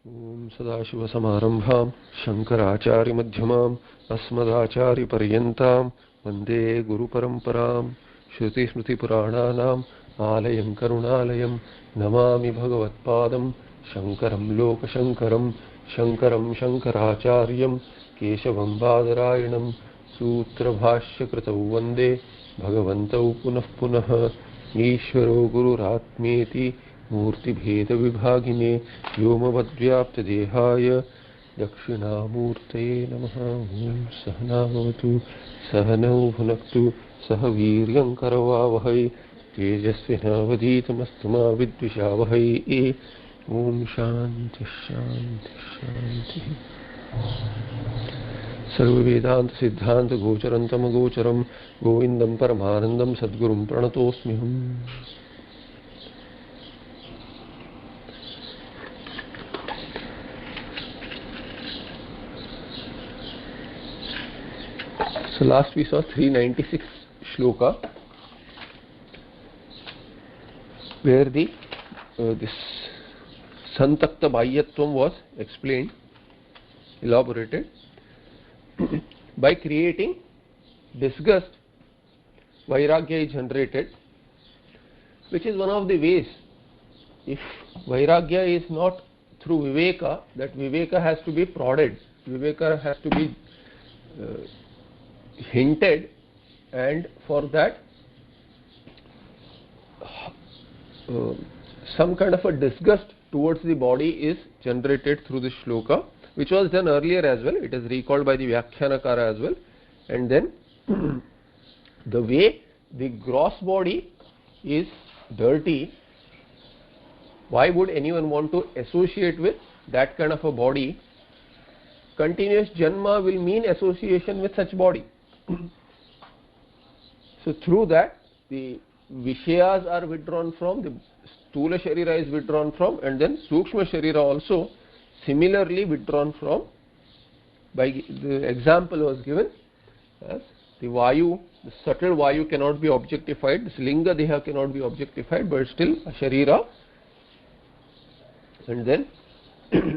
ओम सदाशिवसमारंभां शंकराचार्यमध्यमाम् अस्मदाचार्यपर्यन्तां वन्दे गुरुपरम्परां श्रुतिस्मृतिपुराणानाम् आलयं करुणालयं नमामि भगवत्पादं शङ्करं लोकशङ्करं शङ्करं शङ्कराचार्यं केशवं बादरायणं सूत्रभाष्यकृतौ वन्दे भगवन्तौ पुनः पुनः ईश्वरो गुरुरात्मेति मूर्तिभेदविभागिने व्योमवद्व्याप्तदेहाय दक्षिणामूर्तये नमः। ओं सहना भवतु सहनौ भुनक्तु सह वीर्यं करवावहै तेजस्विनावधीतमस्तु मा विद्विषावहै। ओं शान्ति शान्ति शान्तिः। सर्ववेदांत सिद्धांत गोचरं तमगोचरं गोविंदं परमानंदं सद्गुरुं प्रणतोऽस्म्यहम्। So last we saw 396 shloka where the this santakta bahyatvam was explained, elaborated. By creating disgust, vairagya is generated, which is one of the ways. If vairagya is not through viveka, that viveka has to be prodded, viveka has to be hinted, and for that some kind of a disgust towards the body is generated through the shloka, which was done earlier as well. It is recalled by the Vyakhyanakara as well. And then the way the gross body is dirty, why would anyone want to associate with that kind of a body? Continuous janma will mean association with such body. So through that the Vishayas are withdrawn from, the Stula Sharira is withdrawn from, and then Sukshma Sharira also similarly withdrawn from. By the example was given as the Vayu, the subtle Vayu cannot be objectified, this Linga Deha cannot be objectified, but still a Sharira. And then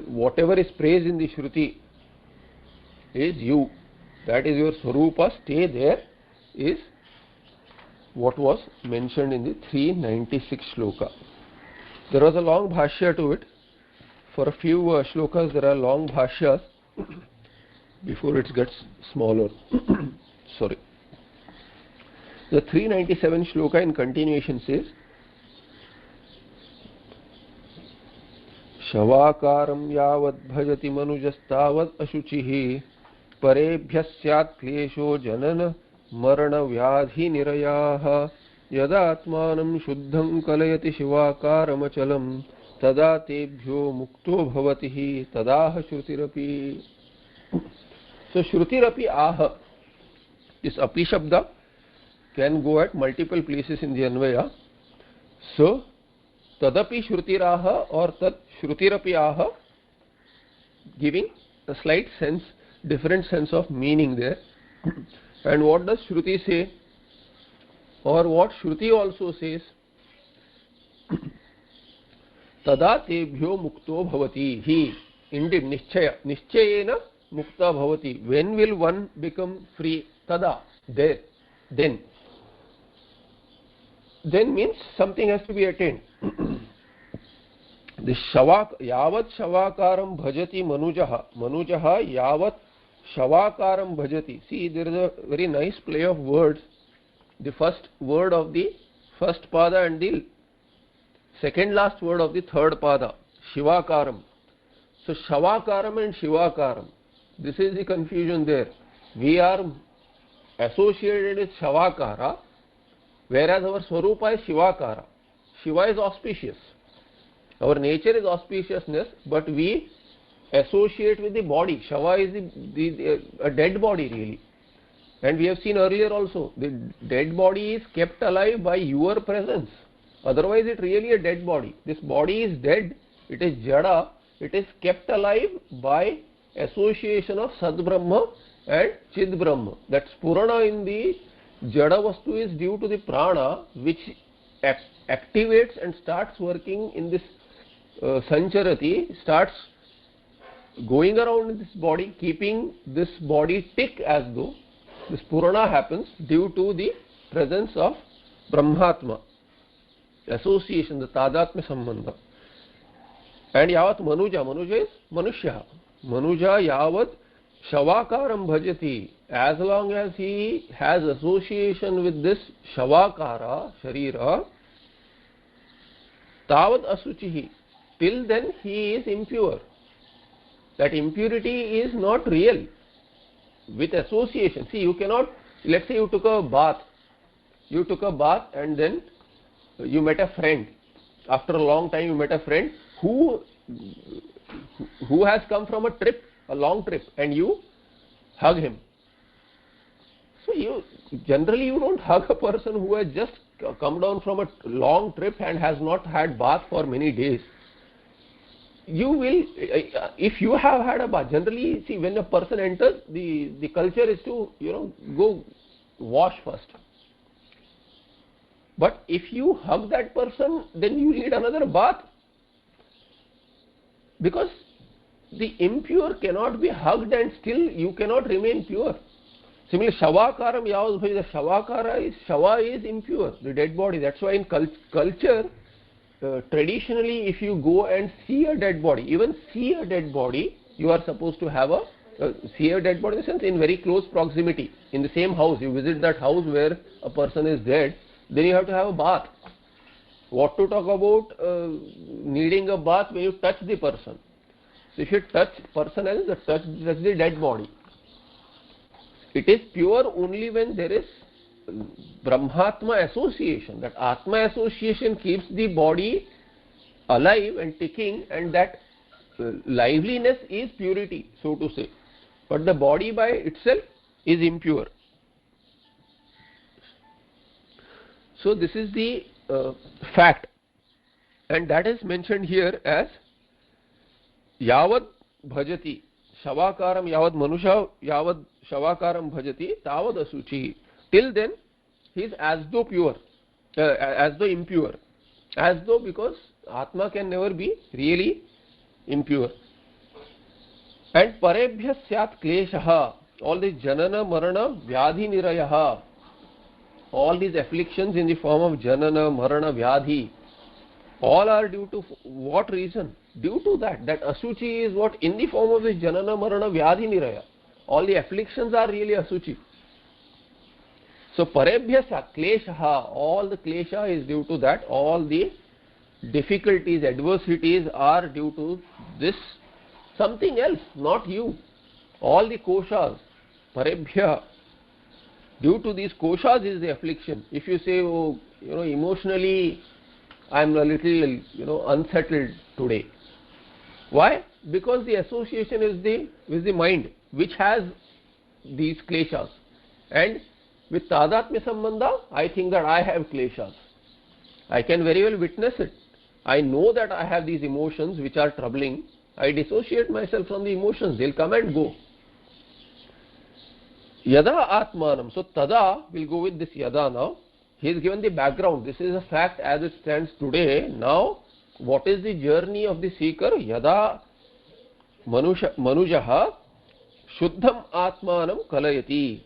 whatever is praised in the Shruti is you, that is your Swarupa, stay there, is what was mentioned in the 396 shloka. There was a long bhashya to it. For a few shlokas there are long bhashyas before it gets smaller. Sorry. The 397 shloka in continuation says, Shavakaram yavad bhajati manujastavad ashuchihi parebhyas syat klesho janana marana vyadhi nirayaha yadatmanam shuddham kalayati shivakaram tada tebhyo mukto bhavatihi tadaha shrutirapi. So shrutirapi aha, this api shabda can go at multiple places in the Anvaya. So tadapi shrutiraha or tad shrutirapi aha, giving a slight sense, different sense of meaning there. And what does Shruti say, or what Shruti also says? Tada tebhyo mukto bhavati. He, indeed, nischaya, nischayena mukta bhavati. When will one become free? Tada, there, then. Then means something has to be attained. The shavak, yavat shavakaram bhajati manujaha. Manujaha yavat shavakaram bhajati. See, there is a very nice play of words. The first word of the first pada and the second last word of the third pada, shivakaram. So shavakaram and shivakaram, this is the confusion there. We are associated with shavakara, whereas our swarupa is shivakara. Shiva is auspicious, our nature is auspiciousness, but we associate with the body. Shava is a dead body really, and we have seen earlier also, the dead body is kept alive by your presence, otherwise it really a dead body. This body is dead, it is jada, it is kept alive by association of Sad Brahma and Chid Brahma. That Spurana in the jada vastu is due to the prana, which activates and starts working in this Sancharati, starts going around in this body, keeping this body tick as though this Purana happens due to the presence of Brahmatma, association, the Tadatmya Sambandha. And yavat Manuja, Manuja is Manushya. Manuja yavat Shavakaram bhajati, as long as he has association with this Shavakara, Sharira, Tavat Asuchihi, till then he is impure. That impurity is not real. With association, see, you cannot, let's say you took a bath and then you met a friend. After a long time you met a friend who has come from a long trip, and you hug him. So you generally you don't hug a person who has just come down from a long trip and has not had bath for many days. You will, if you have had a bath, generally, see, when a person enters, the culture is to, go wash first. But if you hug that person, then you need another bath, because the impure cannot be hugged and still you cannot remain pure. Similarly, Shavakaram yavat bhajati, Shavakara Shava is impure, the dead body. That's why in culture, traditionally, if you go and see a dead body, even see a dead body, you are supposed to have see a dead body in the sense in very close proximity, in the same house. You visit that house where a person is dead, then you have to have a bath. What to talk about needing a bath when you touch the person? So if you touch person else, touch the dead body. It is pure only when there is Brahmatma association. That Atma association keeps the body alive and ticking, and that liveliness is purity, so to say. But the body by itself is impure. So this is the fact, and that is mentioned here as yavat bhajati, Shavakaram yavat Manusha yavat Shavakaram bhajati tavad asuchi. Till then he is as though pure, as though impure, as though, because Atma can never be really impure. And parebhya syat kleshaha, all these janana marana vyadhi nirayaha, all these afflictions in the form of janana marana vyadhi, all are due to what reason? Due to that asuchi is what? In the form of this janana marana vyadhi niraya, all the afflictions are really asuchi. So parebhyasya kleshaha, all the klesha is due to that, all the difficulties, adversities are due to this something else, not you. All the koshas, parebhya, due to these koshas is the affliction. If you say, oh, emotionally I am a little, unsettled today. Why? Because the association is the mind, which has these kleshas. And with Tadatmya Sambandha, I think that I have kleshas. I can very well witness it. I know that I have these emotions which are troubling. I dissociate myself from the emotions. They'll come and go. Yada Atmanam. So Tada will go with this Yada now. He is given the background. This is a fact as it stands today. Now, what is the journey of the seeker? Yada Manujaha Shuddham Atmanam Kalayati.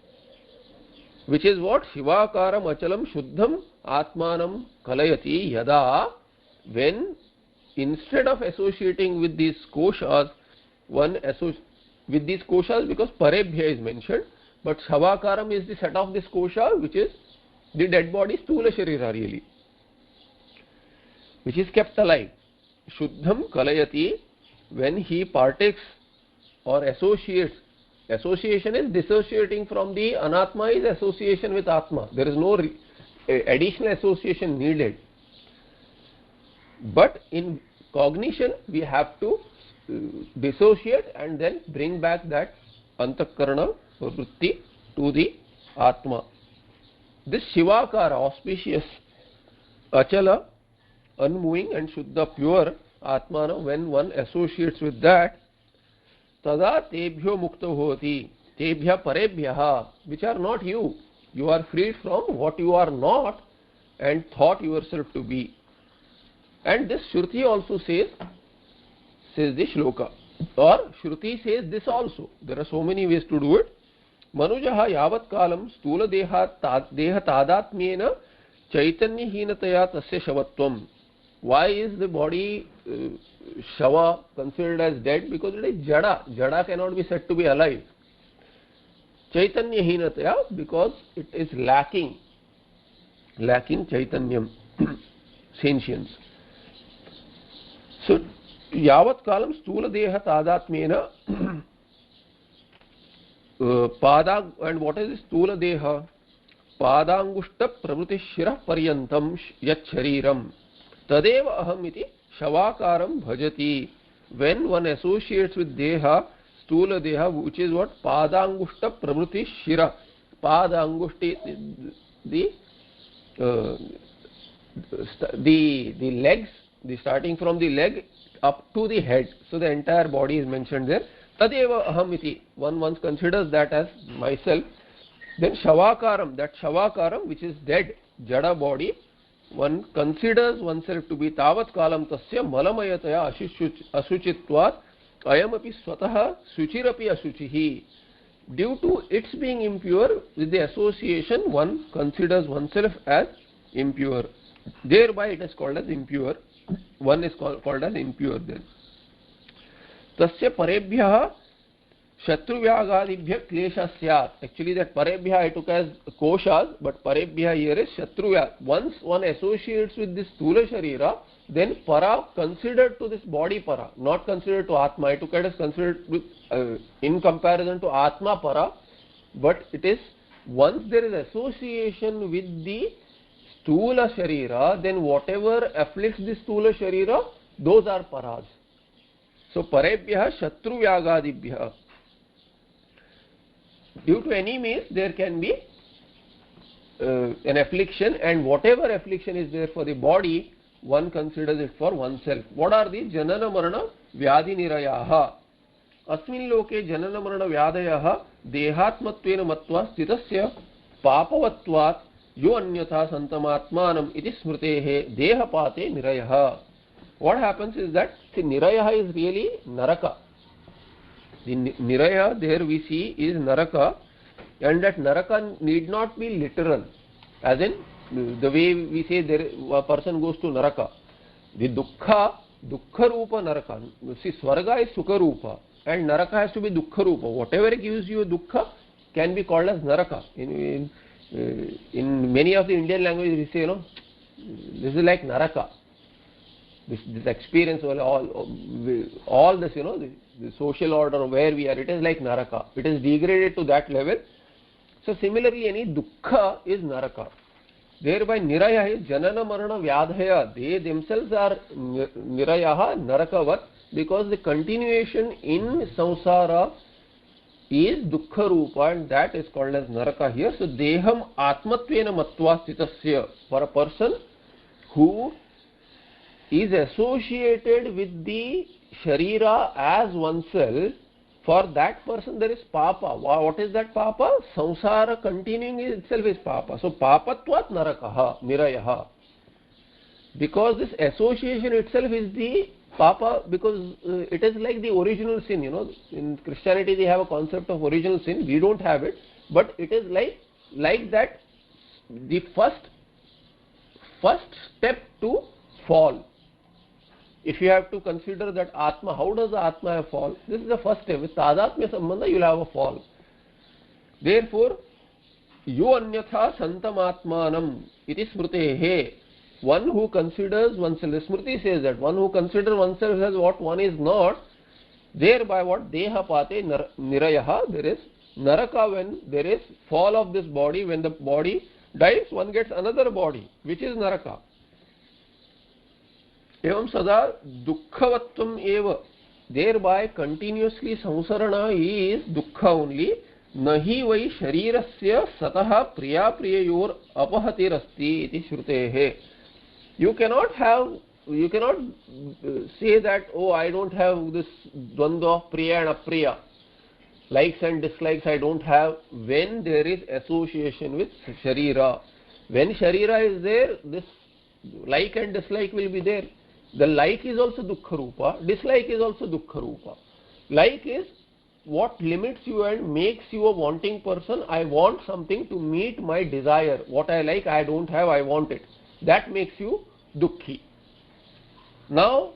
Which is what? Shivakaram Achalam Shuddham Atmanam Kalayati Yada, when instead of associating with these koshas, with these koshas, because parebhya is mentioned, but Shavakaram is the set of this kosha, which is the dead body, Stula Sharira really, which is kept alive. Shuddham Kalayati, when he partakes or associates. Association is dissociating from the Anatma, is association with Atma. There is no additional association needed. But in cognition, we have to dissociate and then bring back that Antakarana Vritti to the Atma. This Shivakara, auspicious, Achala, unmoving and Shuddha, pure Atmana, when one associates with that, Tada tebhyo mukta bhavati, tebhya parebhyaha, which are not you. You are freed from what you are not and thought yourself to be. And this Shruti also says the shloka. Or Shruti says this also. There are so many ways to do it. Manujaha yavat kalam stula deha tadatmyena chaitanyahinataya tasya shavatvam. Why is the body shava considered as dead? Because it is jada. Jada cannot be said to be alive. Chaitanyahinataya, because it is lacking chaitanyam, sentience. So yavat kalam stula deha tadatmyena pada, and what is stula deha? Padangushta pravruti shira paryantam yat shariram tadeva aham iti shavakaram bhajati. When one associates with deha, stula deha, which is what? Padangushta pravruti shira. Padangushti, the legs, starting from the leg up to the head. So the entire body is mentioned there. Tadeva aham iti. One once considers that as myself. Then shavakaram, that shavakaram which is dead, jada body, one considers oneself to be tavat kalam tasya malamayataya asuchitvat ayamapi swataha suchirapi asuchihi. Due to its being impure, with the association one considers oneself as impure. Thereby it is called as impure. One is called as impure then. Tasya parebhyah Shatruvyāgadibhya klesha syat. Actually that parebhya I took as koshas, but parebhya here is shatruvya. Once one associates with this stula sharira, then para considered to this body para, not considered to atma. I took it as considered with, in comparison to atma para, but it is once there is association with the stula sharira, then whatever afflicts the stula sharira, those are paras. So parebhya shatruvyāgadibhya. Due to any means there can be an affliction, and whatever affliction is there for the body, one considers it for oneself. What are the janana marana vyadhi nirayaha? Asmin loke janana marana vyadayaha dehatmatvena matva stitasya papavatvat yo anyatha santamatmanam iti smritehe dehapate nirayaha. What happens is that the nirayaha is really naraka. The niraya there we see is naraka, and that naraka need not be literal, as in the way we say there a person goes to naraka. The dukkha rupa naraka. See, swarga is sukha rupa and naraka has to be dukkha rupa. Whatever gives you dukkha can be called as naraka. In many of the Indian languages we say, you know, this is like naraka. This experience, all this, you know, the social order where we are, it is like naraka. It is degraded to that level. So similarly, any dukkha is naraka. Thereby niraya is janana marana vyadhaya. They themselves are nirayaha, narakavat, because the continuation in samsara is dukkha rupa, and that is called as naraka here. So deham atmatvena matva stitasya. For a person who is associated with the sharira as oneself, for that person there is papa. What is that papa? Samsara continuing itself is papa. So papatvat narakaha, nirayaha. Because this association itself is the papa, because it is like the original sin, you know. In Christianity they have a concept of original sin. We don't have it, but it is like that, the first step to fall. If you have to consider that Atma, how does the Atma have fall? This is the first step. With Tadatmya Sambandha, you will have a fall. Therefore, yo anyatha santamatmanam iti smritehe. One who considers oneself, the Smriti says that, one who considers oneself as what one is not, thereby what? Dehapate nirayaha. There is naraka when there is fall of this body. When the body dies, one gets another body, which is naraka. Evam sada dukkhavatvam eva. Thereby continuously samsarana is dukkha only. Nahi vai sharirasya sataha priya priyayor apahatirasti iti shrutehe. You cannot say that, oh, I don't have this dvandva of priya and apriya, likes and dislikes I don't have, when there is association with sharira. When sharira is there, this like and dislike will be there. The like is also dukkha rupa, dislike is also dukkha rupa. Like is what limits you and makes you a wanting person. I want something to meet my desire. What I like, I don't have, I want it. That makes you dukkhi. Now,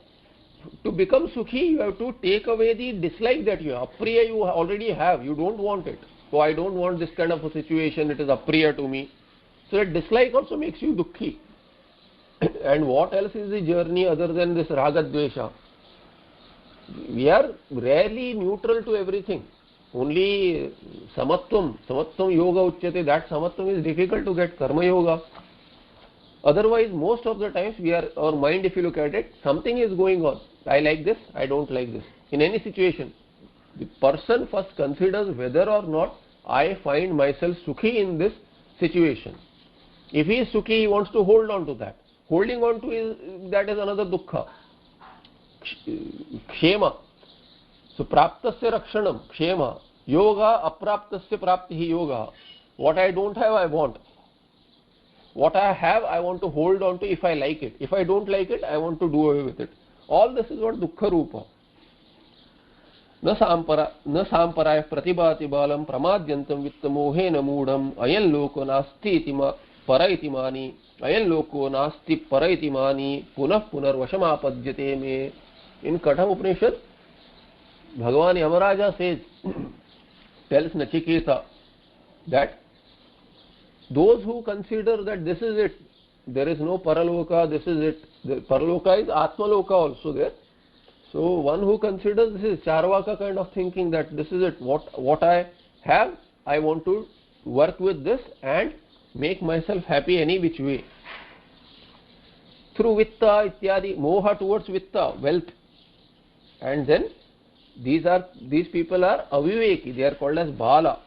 to become sukhi, you have to take away the dislike that you have. Apriya you already have, you don't want it. So I don't want this kind of a situation, it is apriya to me. So that dislike also makes you dukkhi. And what else is the journey other than this raga dvesha? We are rarely neutral to everything. Only samatvam yoga uchyate, that samatvam is difficult to get, karma yoga. Otherwise, most of the times our mind, if you look at it, something is going on. I like this, I don't like this. In any situation, the person first considers whether or not I find myself sukhi in this situation. If he is sukhi, he wants to hold on to that. Holding on to that is another dukkha. Kshema. So praptasya rakshanam, kshema. Yoga apraptasya praptihi yoga. What I don't have, I want. What I have, I want to hold on to if I like it. If I don't like it, I want to do away with it. All this is what dukkha rupa. न सांपराय प्रतिभाति बालम प्रमाद्यंतम वित्तमोहेन मूढ़म अयं लोको नास्ति इति पर इति मानि अयं लोको नास्ति पर इति मानि पुनः पुनर्वशमापद्यते में. In Katham Upanishad, Bhagavan Yamaraja says, tells Nachiketa that those who consider that this is it, there is no Paraloka, this is it, the Paraloka is Atmaloka also there. So one who considers this is Charvaka kind of thinking that this is it, what I have, I want to work with this and make myself happy any which way. Through Vitta, Ityadi, Moha towards Vitta, wealth. And then these people are aviveki, they are called as Bala.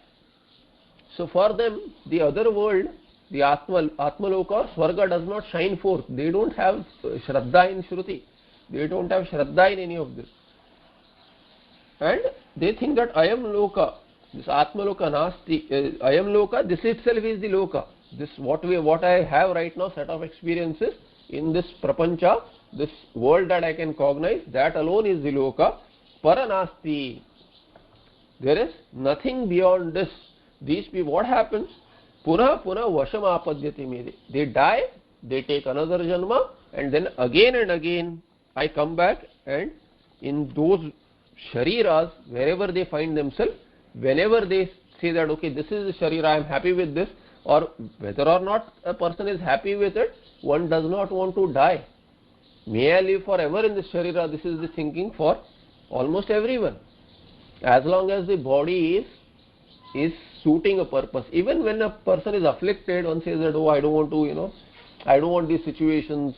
So for them, the other world, the Atmaloka or Swarga does not shine forth. They don't have Shraddha in Shruti. They don't have Shraddha in any of this. And they think that Ayam Loka, this Atmaloka Nasti, Ayam Loka, this itself is the Loka. This what I have right now, set of experiences in this Prapancha, this world that I can cognize, that alone is the Loka. Paranasti. There is nothing beyond this. These people, what happens? Puna vasham apadyati me. They die, they take another janma, and then again I come back, and in those shariras, wherever they find themselves, whenever they say that okay, this is the sharira, I am happy with this, or whether or not a person is happy with it, one does not want to die. May I live forever in this sharira? This is the thinking for almost everyone. As long as the body is suiting a purpose. Even when a person is afflicted, one says that, oh, I don't want to, I don't want these situations.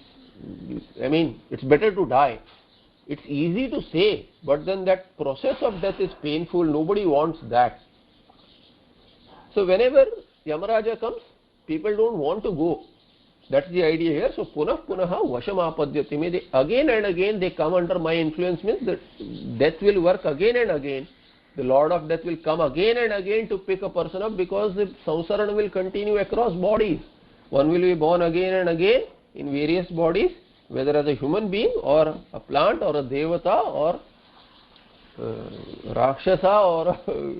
I mean, it's better to die. It's easy to say, but then that process of death is painful. Nobody wants that. So whenever Yamaraja comes, people don't want to go. That's the idea here. So punaha vashamapadyati me. Again and again they come under my influence, means that death will work again and again. The Lord of Death will come again and again to pick a person up, because the samsara will continue across bodies. One will be born again and again in various bodies, whether as a human being or a plant or a devata or rakshasa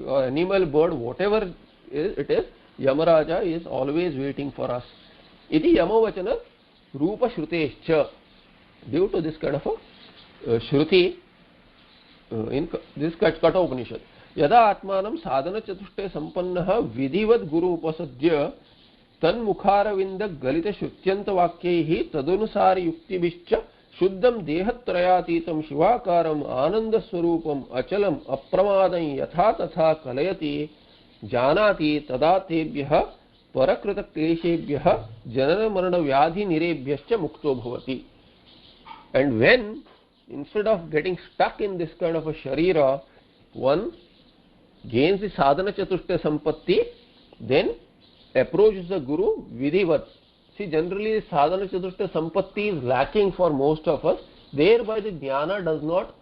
or animal, bird, whatever it is, Yamaraja is always waiting for us. Iti Yamavachana Rupa Shrutescha. Due to this kind of a Shruti, in this Katha Upanishad, Yada Atmanam Sadhana Chatushte Sampannaha Vidhivat Guru Upasadya Tan Mukharavinda Galita Shrutyanta Vakyehi Tadunusari Yuktibhischa Shuddham Dehatrayatitam Shivakaram Ananda Swarupam Achalam Apramadam Yatha Tatha Kalayati Janati Tadatebhyaha Parakrita Kleshebhyaha Janana Marana Vyadhi Nirebhyascha Mukto Bhavati. And when, instead of getting stuck in this kind of a sharira, one gains the sadhana chatushta sampatti, then approaches the Guru vidhivat. See, generally the sadhana chatushta sampatti is lacking for most of us. Thereby the jnana does not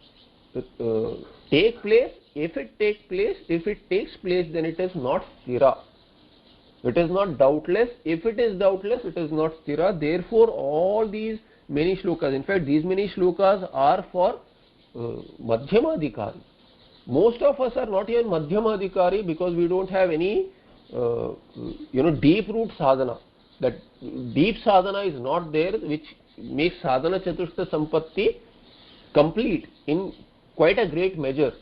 take place. If it takes place, then it is not sthira. It is not doubtless. If it is doubtless, it is not sthira. Therefore, all these many shlokas, in fact, these many shlokas are for Madhyamadhikari. Most of us are not even Madhyama Adhikari because we don't have any deep root sadhana. That deep sadhana is not there, which makes sadhana Chatushta Sampatti complete in quite a great measure.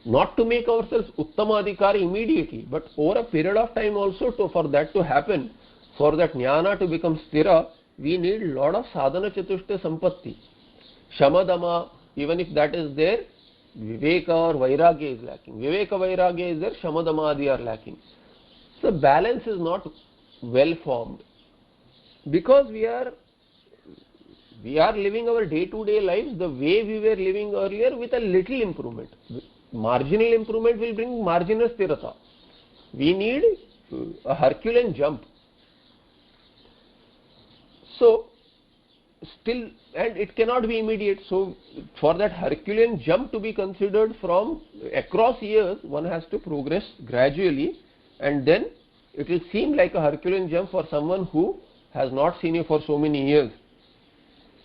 Not to make ourselves Uttama Adhikari immediately, but over a period of time also, for that to happen, for that jnana to become sthira, we need a lot of sadhana Chatushta Sampatti. Shamadama, even if that is there, Viveka or Vairagya is lacking. Viveka Vairagya is there, Shamadama Adi are lacking. So balance is not well formed. Because we are living our day-to-day lives the way we were living earlier with a little improvement. Marginal improvement will bring marginal sthirata. We need a Herculean jump. So, still, and it cannot be immediate. So, for that Herculean jump to be considered from across years, one has to progress gradually, and then it will seem like a Herculean jump for someone who has not seen you for so many years.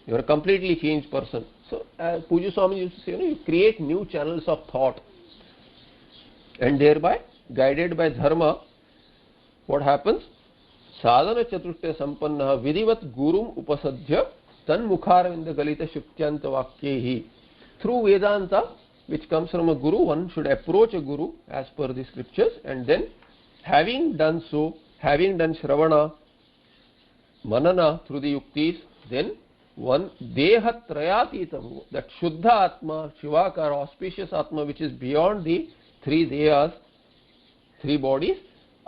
You are a completely changed person. So, as Pujya Swami used to say, you create new channels of thought, and thereby, guided by dharma, what happens? Sadhana Chatushta Sampanna Vidivat Gurum Upasadhya Tan Mukharvinda Galita Shuktyanta Vakyehi. Through Vedanta, which comes from a guru, one should approach a guru as per the scriptures, and then having done so, having done Shravana, Manana through the Yuktis, then one Deha Trayatitamu, that Shuddha Atma, Shivakara, auspicious Atma, which is beyond the three Dehas, three bodies,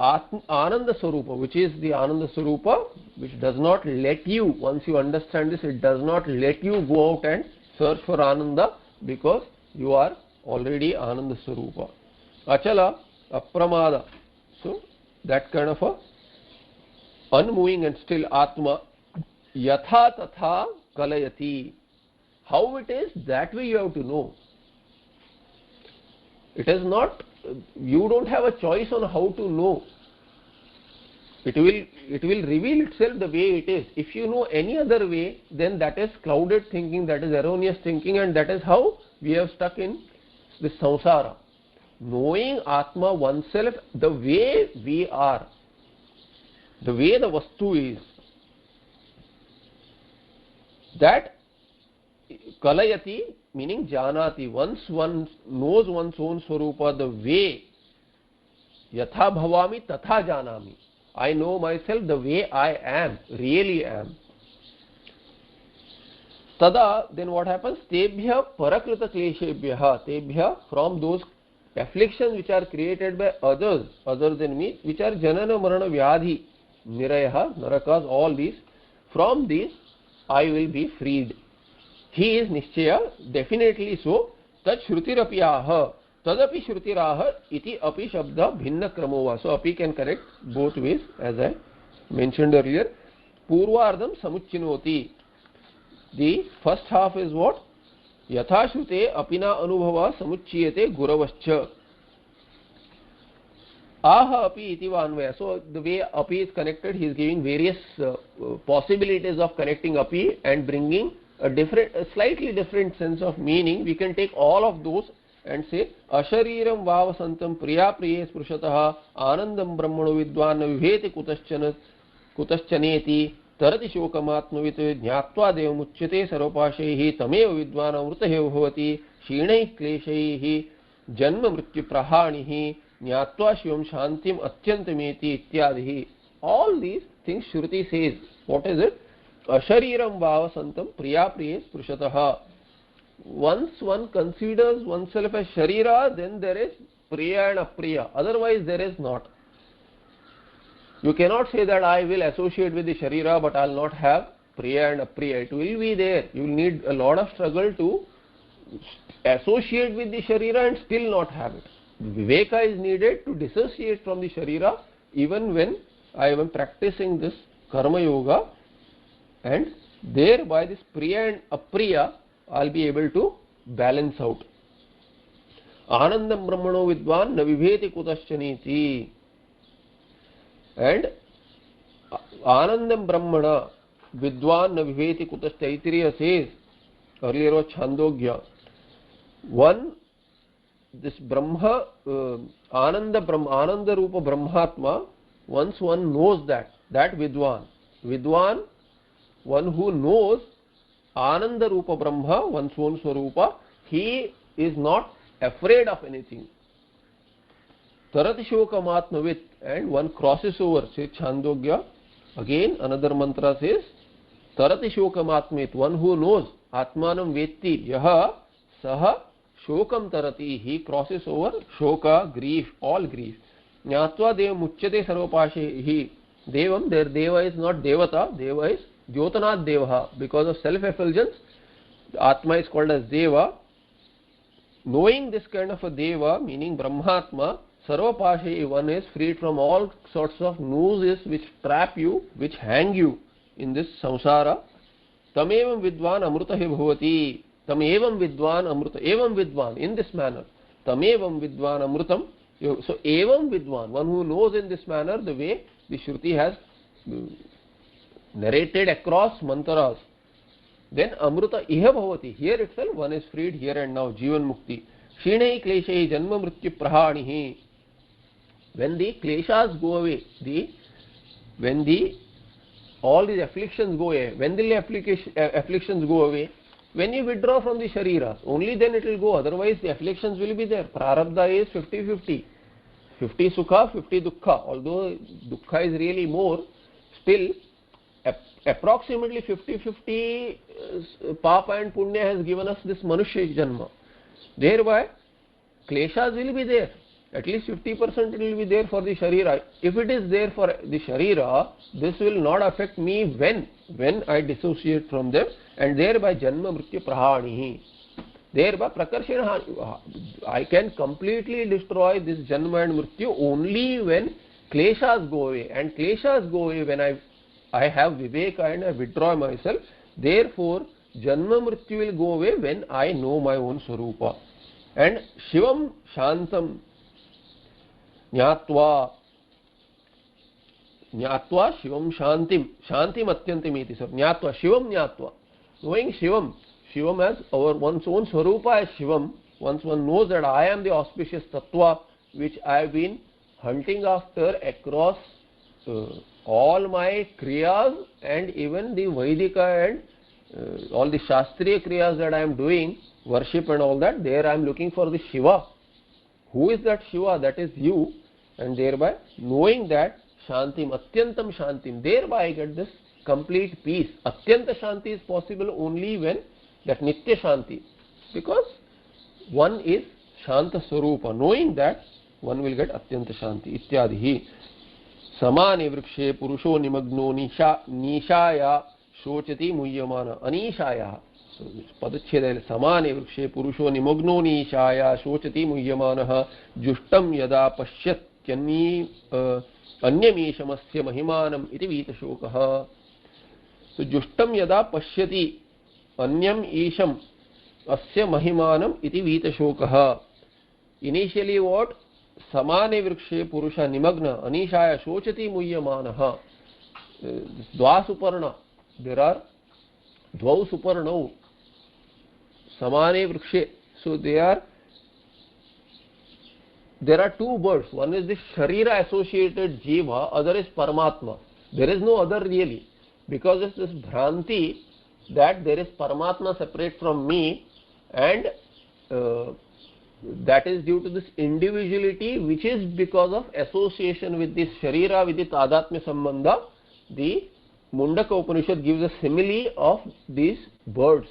Ananda Swarupa, which is the Ananda Swarupa, which does not let you, once you understand this, it does not let you go out and search for Ananda, because you are already Ananda Swarupa. Achala, Apramada. So, that kind of a unmoving and still Atma. Yatha Tatha Kalayati. How it is, that way you have to know. It is not, you don't have a choice on how to know. It will reveal itself the way it is. If you know any other way, then that is clouded thinking, that is erroneous thinking, and that is how we have stuck in this samsara. Knowing Atma oneself the way we are, the way the Vastu is, that Kalayati, meaning Janati, once one knows one's own Swarupa the way, Yatha Bhavami Tatha Janami. I know myself the way I am, really am. Tada, then what happens? Tebhya Parakrita Kleshebhya, Tebhya, from those afflictions which are created by others, other than me, which are Janana Marana Vyadhi, Nirayaha, Narakas, all these, from these I will be freed. He is Nishchaya, definitely so. Tat Shrutirapyaha, Tadapi Shrutiraha, iti api shabda bhinna kramova. So api can correct both ways, as I mentioned earlier. Purvardham samuchinoti. The first half is what? Yatha Shrute apina anubhava samuchiyate guravascha. Aha api iti vanvaya. So the way api is connected, he is giving various possibilities of connecting api and bringing a slightly different sense of meaning. We can take all of those and say ashariram vavasantam priya priye sprushataha anandam brahmano vidvana vivheti kutaschaneti tarati shokamatmavit jnatva devamuchyate sarvapashaihi tameva vidvana amrutahev bhavati kshinai kleshaihi janma mrityu prahanihi jnatva shivam shantim atyantameti ityadihi. All these things Shruti says. What is it? Ashariram vavasantam priya priye sprushataha. Once one considers oneself as Sharira, then there is Priya and Apriya. Otherwise, there is not. You cannot say that I will associate with the Sharira, but I will not have Priya and Apriya. It will be there. You will need a lot of struggle to associate with the Sharira and still not have it. Viveka is needed to dissociate from the Sharira, even when I am practicing this Karma Yoga, and thereby this Priya and Apriya I will be able to balance out. Anandam Brahmano Vidvan na vibheti kutaschaniti. And Anandam Brahmana Vidvan na vibheti kutaschaniti says, earlier was Chandogya. One this Brahma, Ananda Rupa Brahmatma, once one knows that Vidwan, one who knows Ananda Rupa Brahma, one's own Swarupa, he is not afraid of anything. Tarati Shokamatmavit, and one crosses over. Say Chandogya, again another mantra says, Tarati Shokamatmavit, one who knows, Atmanam Vetti, Yaha, Saha, Shokam Tarati, he crosses over Shoka, grief, all grief. Jnatva Devam Muchyate Sarvapashe, he, Devam, their Deva is not Devata, Deva is Jyotanat Devaha. Because of self-effulgence, Atma is called as Deva. Knowing this kind of a Deva, meaning Brahmatma, Sarvapashe, one is freed from all sorts of nooses which trap you, which hang you in this samsara. Tamevam Vidwan Amrutahi Bhavati. Tamevam Vidwan Amruta. Evam Vidwan, in this manner. Tamevam Vidwan Amrutam. So, Evam Vidwan, one who knows in this manner the way the Shruti has narrated across mantras. Then Amruta Iha Bhavati. Here itself one is freed here and now. Jivan Mukti. Shinai Kleshai Janma Mrityu Prahanihi. When the kleshas go away, all these afflictions go away, when the afflictions go away, when you withdraw from the sharira, only then it will go, otherwise the afflictions will be there. Prarabdha is 50-50. 50 sukha, 50 dukkha. Although dukkha is really more, still approximately 50-50 papa and punya has given us this manushya janma. Thereby, kleshas will be there. At least 50% it will be there for the sharira. If it is there for the sharira, this will not affect me when I dissociate from them, and thereby janma mrityu prahanihi. Thereby prakarshena, I can completely destroy this janma and mrityu only when kleshas go away, and kleshas go away when I have viveka and I withdraw myself. Therefore janma mrityu will go away when I know my own swarupa. And shivam shantam Jnatva Shivam Shantim Atyantim iti. So Jnatva Shivam Jnatva, knowing Shivam as one's own Swarupa as Shivam, once one knows that I am the auspicious Tattva which I have been hunting after across all my Kriyas and even the Vaidika and all the Shastriya Kriyas that I am doing, worship and all that, there I am looking for the Shiva. Who is that Shiva? That is you. And thereby knowing that Shantim, Atyantam Shantim, thereby I get this complete peace. Atyanta Shanti is possible only when that Nitya Shanti, because one is Shanta Swarupa. Knowing that, one will get Atyanta Shanti. Ityadihi. Samane vrikshe purusho nimagno nishaya shochati muyyamana anishaya. So padacheda samane vrikshe purusho nimagno nishaya shochati muyyamana jushtam yada pashyat अन्यमीशमस्य महिमानम इति वीतशोकः. So जुष्टम यदा पश्यति अन्यम ईशम अस्य महिमानम इति वीतशोकः. Initially what? Samane vrikshe purusha nimagna anishaya shochati muyyamanaha. Dva suparna. There are dvau suparnau. Samane vrikshe. So there are two birds. One is the Sharira associated Jiva, other is Paramatma. There is no other really. Because of this Bhranti that there is Paramatma separate from me, and that is due to this individuality which is because of association with this Sharira, with the Tadatmya Sambandha. The Mundaka Upanishad gives a simile of these birds.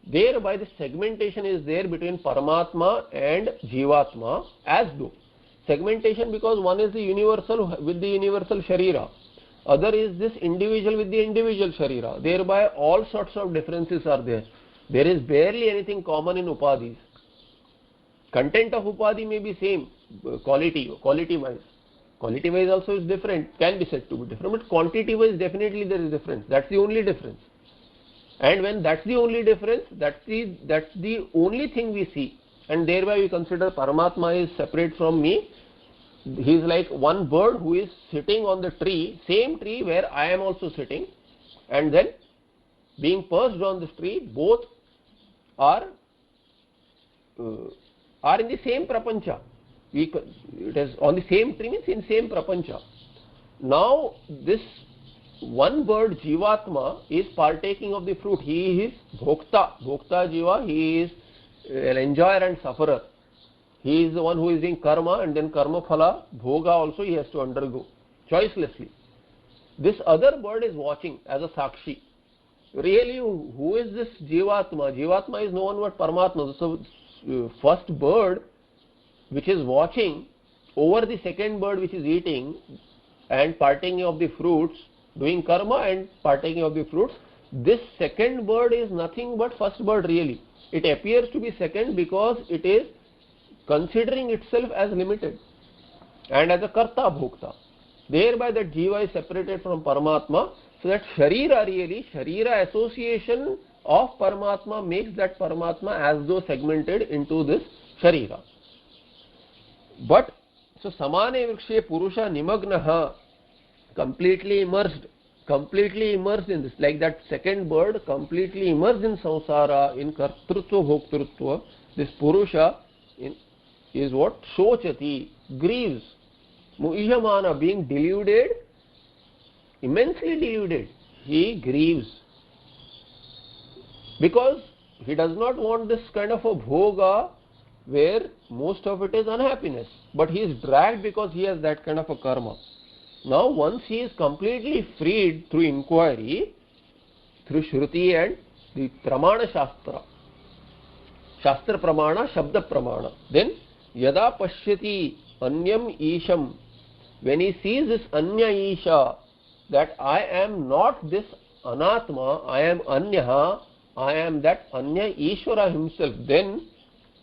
Thereby the segmentation is there between Paramatma and Jivatma as though. Segmentation because one is the universal with the universal Sharira. Other is this individual with the individual Sharira. Thereby all sorts of differences are there. There is barely anything common in Upadhis. Content of Upadhi may be same, quality wise. Quality wise also is different, can be said to be different, but quantity wise definitely there is difference. That's the only difference. And when that's the only difference, that's the only thing we see, and thereby we consider Paramatma is separate from me. He is like one bird who is sitting on the tree, same tree where I am also sitting, and then being perched on this tree, both are are in the same prapancha. It is on the same tree, means in same prapancha. Now this one bird, Jivatma, is partaking of the fruit. He is Bhokta. Bhokta Jiva, he is an enjoyer and sufferer. He is the one who is doing karma, and then karma phala, bhoga also he has to undergo, choicelessly. This other bird is watching as a sakshi. Really, who is this Jivatma? Jivatma is no one but Paramatma. So, first bird which is watching over the second bird which is eating and partaking of the fruits, doing karma and partaking of the fruits, this second bird is nothing but first bird really. It appears to be second because it is considering itself as limited and as a karta bhokta. Thereby that jiva is separated from Paramatma, so that sharira really, sharira association of Paramatma makes that Paramatma as though segmented into this sharira. But, so samane vrikshe purusha nimagnaha, completely immersed in this, like that second bird, completely immersed in samsara, in kartrutva bhoktrutva. This purusha is what? Shochati, grieves. Muhyamana, being deluded, immensely deluded, he grieves. Because he does not want this kind of a bhoga where most of it is unhappiness. But he is dragged because he has that kind of a karma. Now once he is completely freed through inquiry, through Shruti and the Pramana Shastra, Shastra Pramana, Shabda Pramana, then Yada Pashyati Anyam Isham, when he sees this Anya Isha, that I am not this Anatma, I am Anyaha, I am that Anya Ishvara himself, then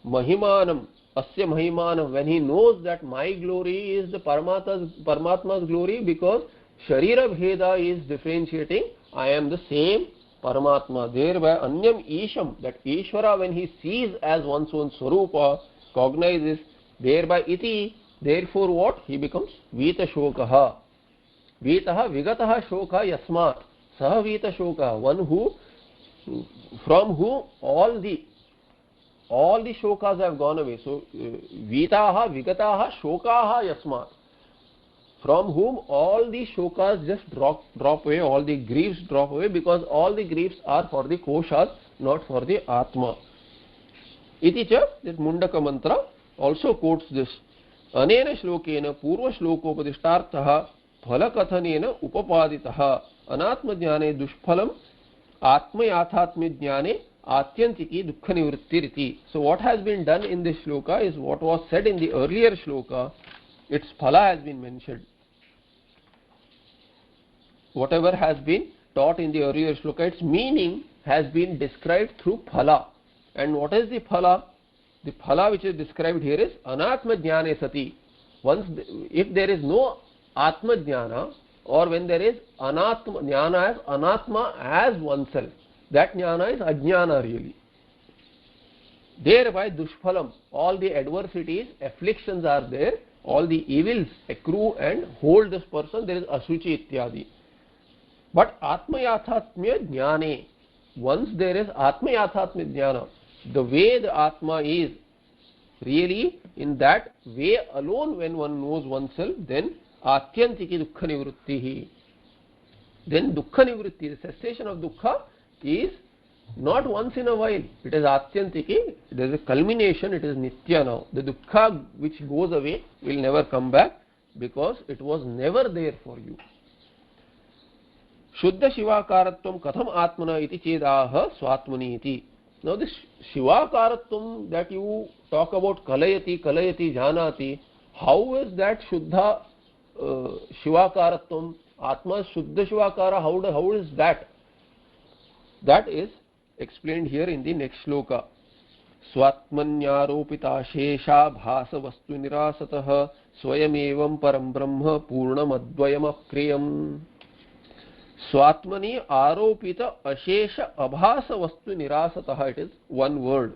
Mahimanam, Asya Mahimanam, when he knows that my glory is the Paramatma's glory, because Sharira Bheda is differentiating, I am the same Paramatma. Thereby Anyam Isham, that Ishvara when he sees as one's own Swarupa, cognizes, thereby iti, therefore what? He becomes Vita Shokaha. Vitaha Vigataha Shoka Yasmat. Saha Vita Shoka, one who, from whom all the shokas have gone away. So, Vitaha Vigataha Shokaha Yasmat. From whom all the shokas just drop away, all the griefs drop away, because all the griefs are for the koshas, not for the Atma. Iti cha, this Mundaka mantra also quotes this. Anena shlokena purva shlokopadishtarthaha phalakathanena upapaditaha anatma jnane dushphalam atma yathatma jnane atyantiki dukkha nivrittiriti. So what has been done in this shloka is what was said in the earlier shloka. Its phala has been mentioned. Whatever has been taught in the earlier shloka, its meaning has been described through phala. And what is the phala? The phala which is described here is anatma jnane sati. If there is no atma jnana, or when there is anatma jnana as anatma as oneself, that jnana is ajnana really. Thereby dushphalam, all the adversities, afflictions are there, all the evils accrue and hold this person, there is asuchi ityadi. But atma yathatmya jnane, once there is atma yathatmya jnana, the way the Atma is, really in that way alone, when one knows oneself, then atyantiki dukkha nivrittihi. Then dukkha nivritti, the cessation of dukkha, is not once in a while. It is atyantiki, it is a culmination, it is nitya now. The dukkha which goes away will never come back, because it was never there for you. Shuddha Shivakaratvam katham atmana iti chedaha swatmani iti. Now this Shivakaratvam that you talk about, kalayati, janati, how is that Shuddha Shivakaratvam, Atma Shuddha Shivakara, how is that? That is explained here in the next shloka. Swatmanyaropita shesha bhasa vastu nirasatah swayamevam param brahma purnam advayam akriyam. Swatmani aropita ashesha abhasa vastu nirasatah, it is one word.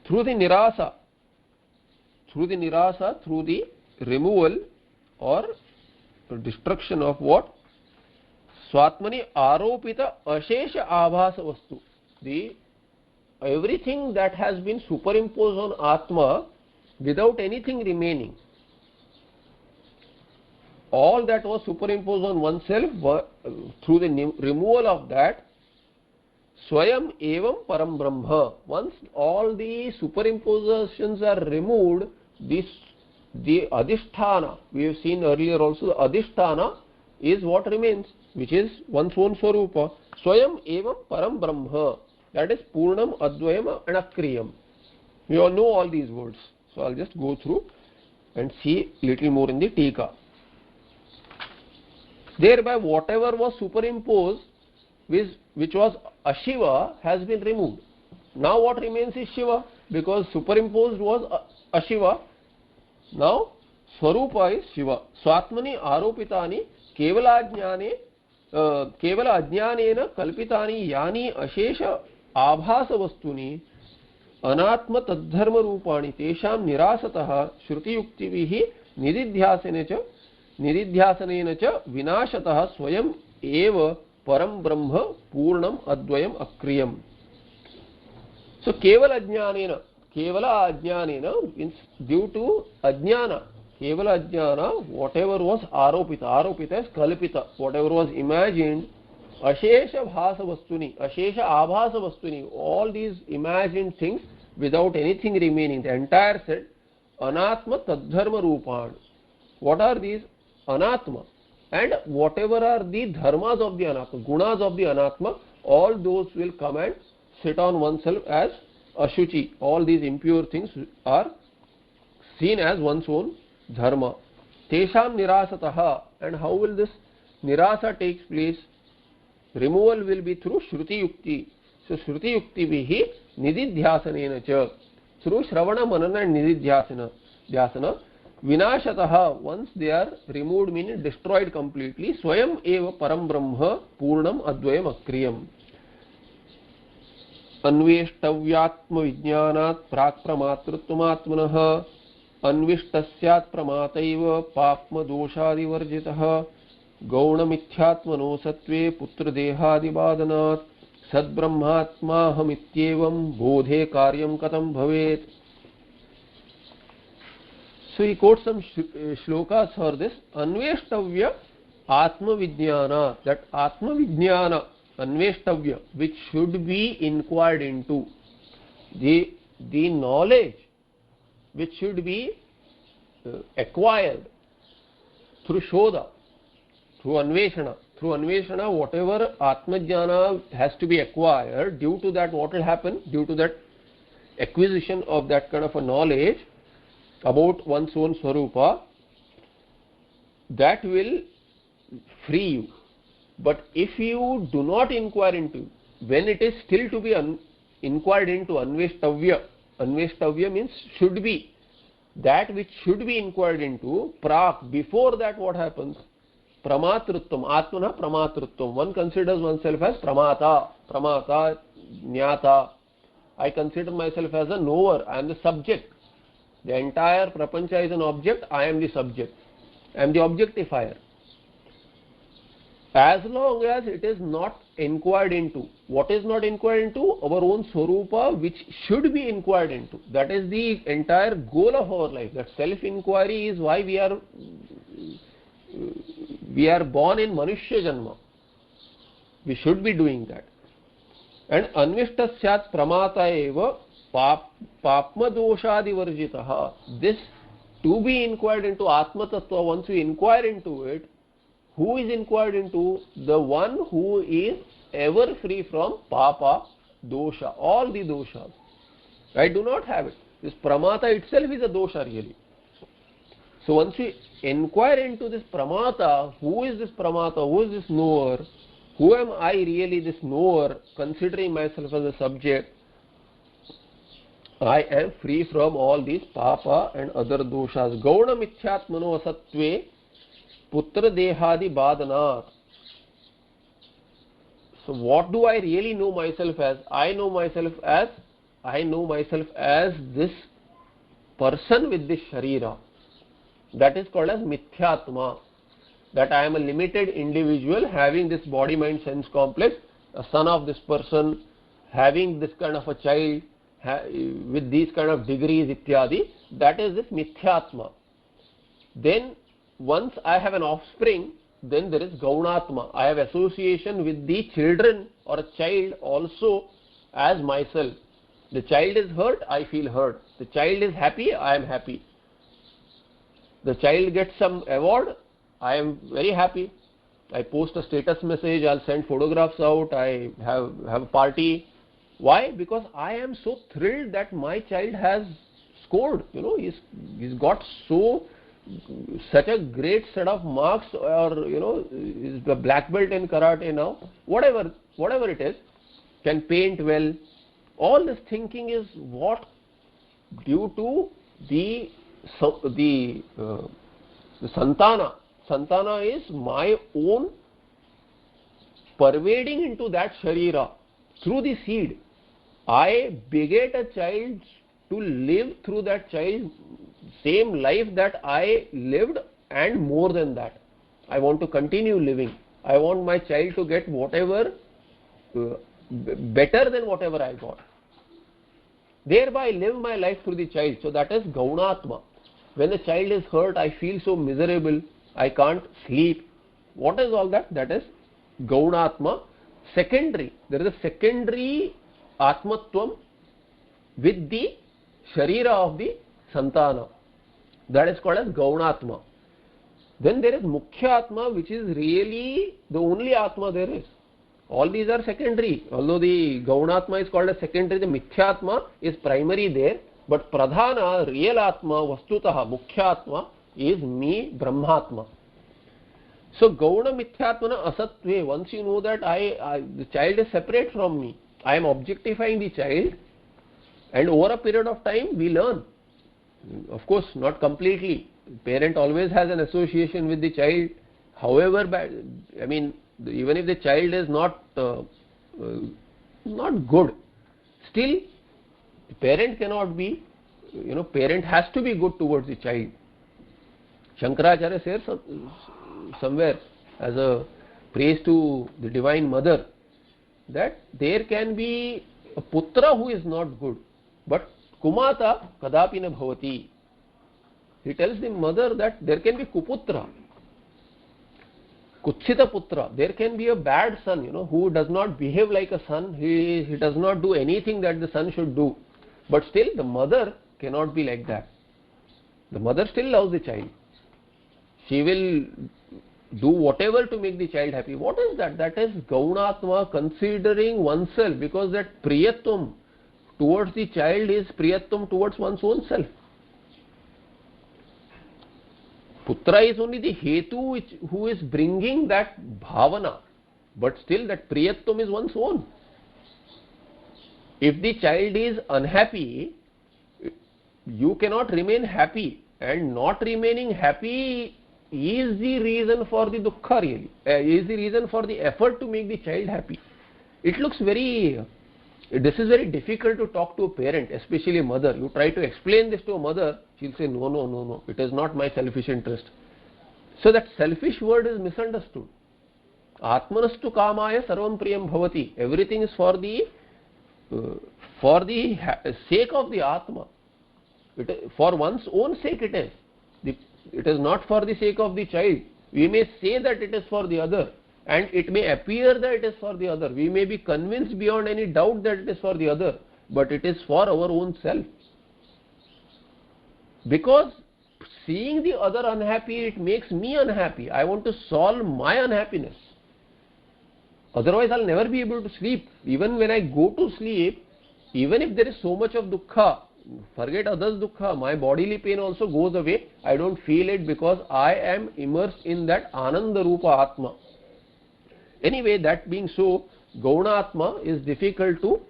Through the nirasa, through the removal or destruction of what? Swatmani aropita ashesha abhasa vastu, the everything that has been superimposed on Atma without anything remaining. All that was superimposed on oneself, through the removal of that, Swayam Evam Param Brahma. Once all the superimpositions are removed, the Adhisthana, we have seen earlier also, the Adhisthana is what remains, which is one's own Swarupa. Swayam Evam Param Brahma. That is Purnam, Advayam and Akriyam. We all know all these words. So I'll just go through and see little more in the Tika. Thereby whatever was superimposed, which was Ashiva, has been removed. Now what remains is Shiva, because superimposed was Ashiva. Now Swarupa is Shiva. Swatmani Aropitani Kevala Ajnanena Kalpitani Yani Ashesha Abhasa Vastuni Anatma Tadharma Rupani Tesham Nirasataha Shruti Yuktivihi Nididhyasanena cha Vinashatah Swayam Eva Param Brahma Purnam Advayam Akriyam. So Kevala Ajnanena means due to Ajnana. Kevala Ajnana, whatever was Aropita is Kalpita, whatever was imagined, Ashesha Bhasa Vastuni, Ashesha Abhasa Vastuni, all these imagined things without anything remaining, the entire set, Anatma Tadharma Rupan. What are these? Anatma. And whatever are the dharmas of the Anatma, gunas of the Anatma, all those will come and sit on oneself as Ashuchi. All these impure things are seen as one's own dharma. Tesham Nirasataha. And how will this Nirasa take place? Removal will be through Shruti Yukti. So Shruti Yukti vihi Nididhyasanena cha. Through Shravana Manana and Nididhyasana. Vinashataha, once they are removed, meaning destroyed completely. Swayam eva param brahma purnam advayam akriyam. Anveshtavyatma vijnanat prak pramatrutvamatmanah anvishtasyat pramataiva papma doshadi varjitah gaunamithyaatmano satve putra dehadi badanat sadbrahmatma hamityevam bodhe karyam katam bhavet. So he quotes some shlokas for this. Anveshtavya Atma Vijnana, that Atma Vijnana, Anveshtavya, which should be inquired into. The knowledge which should be acquired through Shodha, through Anveshana. Through Anveshana, whatever Atma Jnana has to be acquired, due to that what will happen? Due to that acquisition of that kind of a knowledge about one's own Swarupa, that will free you. But if you do not inquire into, when it is still to be inquired into, Anveshtavya means should be, that which should be inquired into, prak, before that what happens? Pramatrutvam, Atmana Pramatrutvam. One considers oneself as Pramata, Jnata. I consider myself as a knower, I am the subject. The entire prapancha is an object, I am the subject. I am the objectifier. As long as it is not inquired into. What is not inquired into? Our own Swarupa, which should be inquired into. That is the entire goal of our life. That self-inquiry is why we are born in Manushya Janma. We should be doing that. And Anvishtasyat Pramata eva Papma doshadi varjitaha. This to be inquired into Atma Tattva, once we inquire into it, who is inquired into? The one who is ever free from Papa, Dosha, all the doshas. I do not have it. This Pramata itself is a dosha really. So once we inquire into this Pramata, who is this Pramata, who is this knower, who am I really this knower, considering myself as a subject, I am free from all these papa and other doshas. Gauna mithyatmano asatve putra dehadi badanat. So what do I really know myself as? I know myself as this person with this sharira. That is called as mithyatma. That I am a limited individual having this body mind sense complex, a son of this person, having this kind of a child with these kind of degrees ityadi, that is this mithyatma. Then once I have an offspring, then there is gaunatma. I have association with the children or a child also as myself. The child is hurt, I feel hurt. The child is happy, I am happy. The child gets some award, I am very happy. I post a status message, I'll send photographs out, I have a party. Why? Because I am so thrilled that my child has scored. You know, he's got such a great set of marks, or you know, is the black belt in karate now. Whatever it is, can paint well. All this thinking is what due to the santana. Santana is my own pervading into that sharira through the seed. I beget a child to live through that child same life that I lived and more than that. I want to continue living. I want my child to get whatever better than whatever I got. Thereby live my life through the child. So that is gaunatma. When the child is hurt, I feel so miserable. I can't sleep. What is all that? That is gaunatma. Secondary. There is a secondary atmatvam with the sharira of the santana. That is called as gaunatma. Then there is mukhya atma, which is really the only atma there is. All these are secondary. Although the gaunatma is called as secondary, the mithyatma is primary there. But pradhana, real atma, vastutaha, mukhya atma is me, brahmatma. So gauna mithyatmana asatve. Once you know that the child is separate from me, I am objectifying the child, and over a period of time we learn. Of course, not completely. Parent always has an association with the child. However bad, I mean, even if the child is not good, still parent cannot be, parent has to be good towards the child. Shankaracharya says somewhere as a praise to the Divine Mother that there can be a putra who is not good, but kumata kadapi na bhavati. He tells the mother that there can be kuputra, kutsita putra. There can be a bad son, who does not behave like a son. He does not do anything that the son should do. But still the mother cannot be like that. The mother still loves the child. She will do whatever to make the child happy. What is that? That is gaunatma, considering oneself, because that priyatvam towards the child is priyatvam towards one's own self. Putra is only the hetu who is bringing that bhavana, but still that priyatvam is one's own. If the child is unhappy, you cannot remain happy, and not remaining happy is the reason for the dukkha really, is the reason for the effort to make the child happy. It looks this is very difficult to talk to a parent, especially a mother. You try to explain this to a mother, she'll say no, it is not my selfish interest. So that selfish word is misunderstood. Atmanastu kamaya sarvam priyam bhavati. Everything is for the sake of the Atma. For one's own sake it is. It is not for the sake of the child. We may say that it is for the other, and it may appear that it is for the other. We may be convinced beyond any doubt that it is for the other, but it is for our own self. Because seeing the other unhappy, it makes me unhappy. I want to solve my unhappiness. Otherwise, I'll never be able to sleep. Even when I go to sleep, even if there is so much of dukkha, forget others' dukkha, my bodily pain also goes away. I don't feel it because I am immersed in that Ananda Rupa Atma. Anyway, that being so, Gauna Atma is difficult to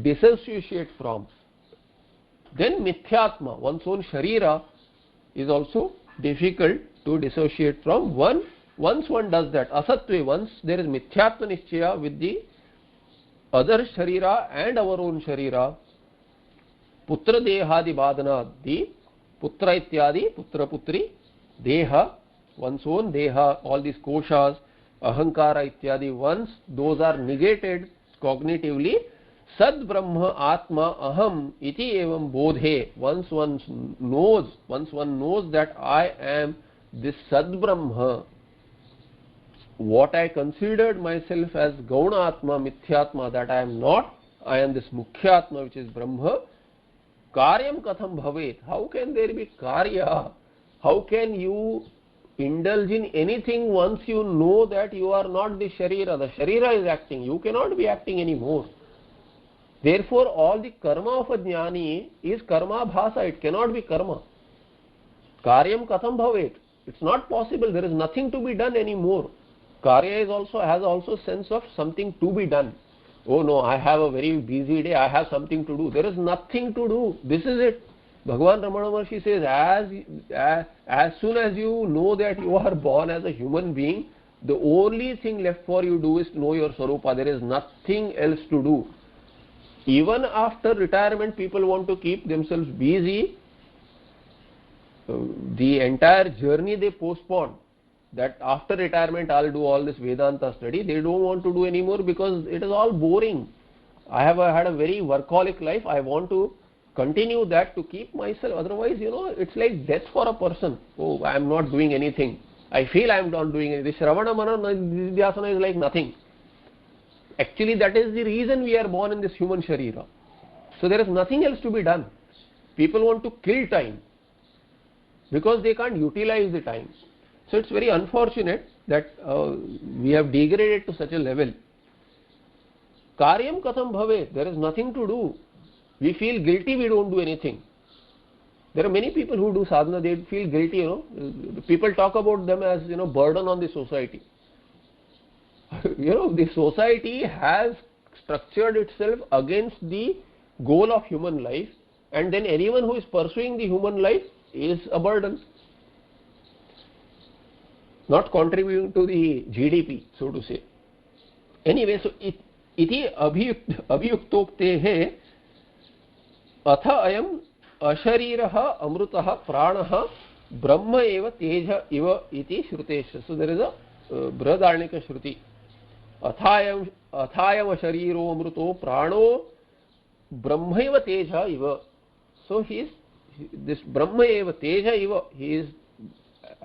dissociate from. Then Mithyatma, one's own Sharira, is also difficult to dissociate from. Once one does that, Asatve, once there is Mithyatma Nischaya with the other Sharira and our own Sharira, Putra Dehadi Badana, the Putra Ityadi, Putra Putri, Deha, one's own Deha, all these koshas, Ahankara Ityadi, once those are negated cognitively, Sad Brahma Atma Aham iti evam bodhe. Once one knows that I am this Sad Brahma, what I considered myself as Gauna Atma, Mithyatma, that I am not, I am this Mukhya Atma which is Brahma. Karyam katham bhavet. How can there be karya? How can you indulge in anything once you know that you are not the Sharira? The Sharira is acting. You cannot be acting anymore. Therefore, all the karma of a jnani is karma bhasa. It cannot be karma. Karyam katham bhavet. It's not possible. There is nothing to be done anymore. Karya has also sense of something to be done. Oh no, I have a very busy day, I have something to do. There is nothing to do. This is it. Bhagavan Ramana Maharshi says, as soon as you know that you are born as a human being, the only thing left for you to do is to know your Swarupa. There is nothing else to do. Even after retirement, people want to keep themselves busy. The entire journey they postpone. That after retirement I'll do all this Vedanta study. They don't want to do anymore because it is all boring. I have had a very workaholic life. I want to continue that to keep myself. Otherwise, it's like death for a person. Oh, I am not doing anything. I feel I am not doing anything. Shravana Manana Nidhyasana is like nothing. Actually, that is the reason we are born in this human Sharira. So there is nothing else to be done. People want to kill time because they can't utilize the time. So it's very unfortunate that we have degraded to such a level. Karyam katham bhave. There is nothing to do. We feel guilty, we don't do anything. There are many people who do sadhana, they feel guilty, People talk about them as, burden on the society. The society has structured itself against the goal of human life, and then anyone who is pursuing the human life is a burden. Not contributing to the GDP, so to say. Anyway, so iti abhiyuktoktehe atha ayam ashariraha amrutaha pranaha brahma eva teja iva iti shrutesha. So there is a Brihadaranyaka Shruti. Athayam ashariro amruto prano brahma eva teja iva. So this brahma eva teja iva, he is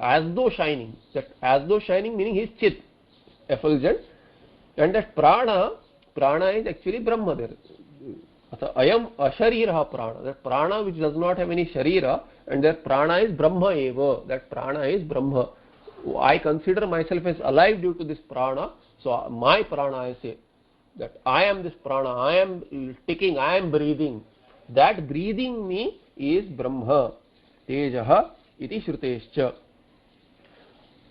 as though shining. That as though shining meaning he is chit, effulgent, and that prana is actually Brahma there. Ayam asharira prana, that prana which does not have any sharira, and that prana is Brahma eva, that prana is Brahma. I consider myself as alive due to this prana, so my prana, I say that I am this prana, I am ticking, I am breathing. That breathing me is Brahma. Tejaha iti shrutescha.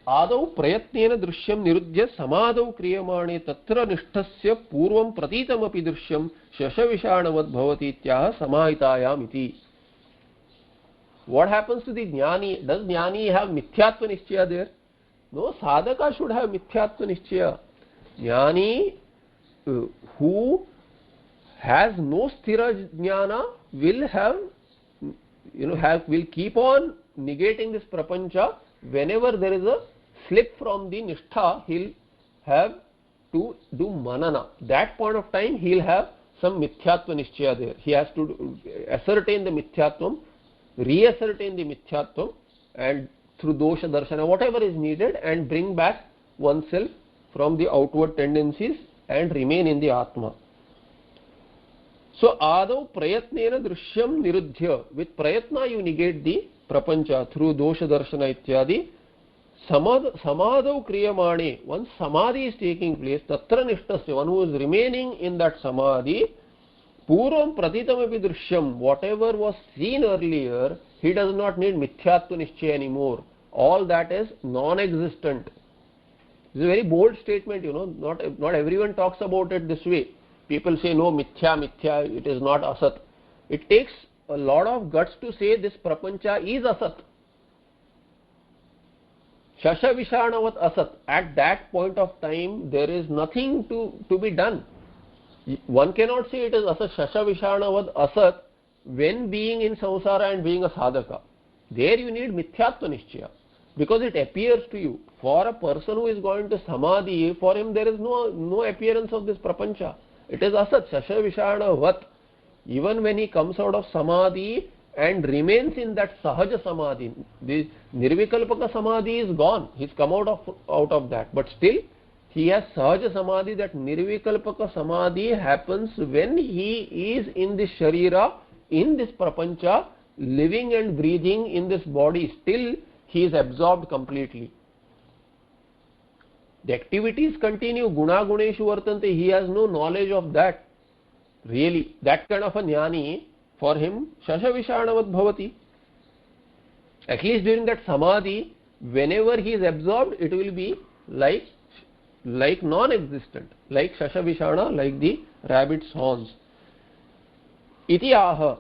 आदौ प्रयत्नेन दृश्यं निरुद्य समादौ क्रियमाणे तत्र निष्ठस्य पूर्वं प्रतीतमपि दृश्यं शशविषाणवद् भवति इत्याह समाहितायाम इति. What happens to the jnani? Does jnani have mithyatva nischaya there? No, sadhaka should have mithyatva nischaya. Jnani who has no sthira jnana will have, will keep on negating this prapancha. Whenever there is a slip from the nishtha, he'll have to do manana. That point of time, he'll have some mithyatva nischaya there. He has to ascertain the mithyatvam, reascertain the mithyatvam, and through dosha darshana, whatever is needed, and bring back oneself from the outward tendencies and remain in the Atma. So, adau prayatnena drishyam nirudhya. With prayatna you negate the prapancha through dosha darshana ityadi. Samadau kriyamane. Once samadhi is taking place, tatra nishtasya, one who is remaining in that samadhi, purvam pratitamapi drishyam. Whatever was seen earlier, he does not need mithyatva nischaya anymore. All that is non-existent. This is a very bold statement, Not everyone talks about it this way. People say, no, mithya, it is not asat. It takes a lot of guts to say this prapancha is asat. Shasha Vishanavat asat. At that point of time, there is nothing to be done. One cannot say it is asat, Shasha Vishanavat asat, when being in samsara and being a sadhaka. There you need mithyatva nischaya, because it appears to you. For a person who is going to samadhi, for him there is no appearance of this prapancha. It is asat, shashavishanavat. Even when he comes out of samadhi and remains in that sahaja samadhi, the nirvikalpaka samadhi is gone. He's come out of that, but still he has sahaja samadhi. That nirvikalpaka samadhi happens when he is in this sharira, in this prapancha, living and breathing in this body. Still he is absorbed completely. The activities continue, guna guneshu vartante. He has no knowledge of that. Really, that kind of a jnani, for him, shashavishanavat bhavati. At least during that samadhi, whenever he is absorbed, it will be like non-existent, like shashavishana, like the rabbit's horns. Iti aha.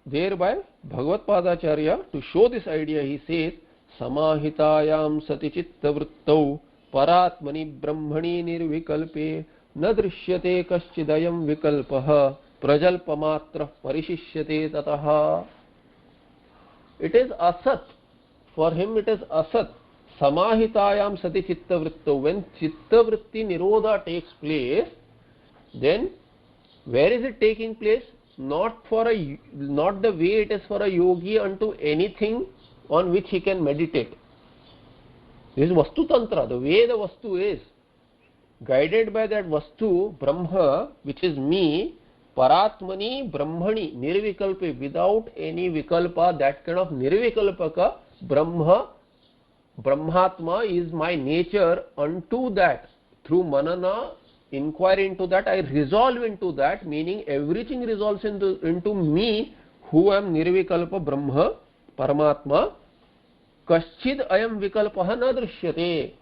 Thereby, Bhagavad Padacharya, to show this idea, he says, samahitayam sati chitta vrittau paratmani brahmani nirvikalpe न दृश्यते कश्चिदयं विकल्पः प्रजल्पमात्रः परिशिष्यते ततः. It is asat. For him it is asat. Samahitayam sati chitta vritto. When chitta vritti nirodha takes place, then where is it taking place? Not the way it is for a yogi unto anything on which he can meditate. This is Vastu Tantra, the way the Vastu is. Guided by that Vastu, Brahma, which is me, Paratmani, Brahmani, Nirvikalpe, without any Vikalpa, that kind of Nirvikalpaka, Brahmatma is my nature. Unto that, through Manana, inquiry into that, I resolve into that, meaning everything resolves into me, who am Nirvikalpa Brahma, Paramatma. Kaschid ayam Vikalpaha na drishyate.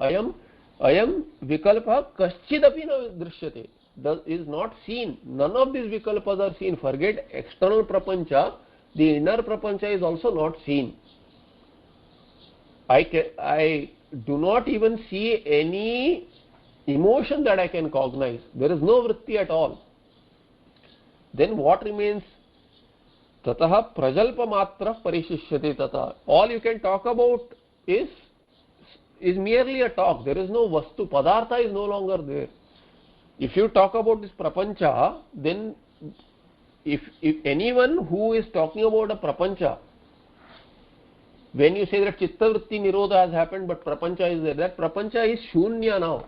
Ayam vikalpa kaschidapi na drishyate, is not seen. None of these vikalpas are seen. Forget external prapancha, the inner prapancha is also not seen. I do not even see any emotion that I can cognize. There is no vritti at all. Then what remains? Tataha prajalpa matra parishishyate tata. All you can talk about is merely a talk. There is no vastu. Padartha is no longer there. If you talk about this prapancha, then if anyone who is talking about a prapancha, when you say that chitta vritti nirodha has happened but prapancha is there, that prapancha is shunya now.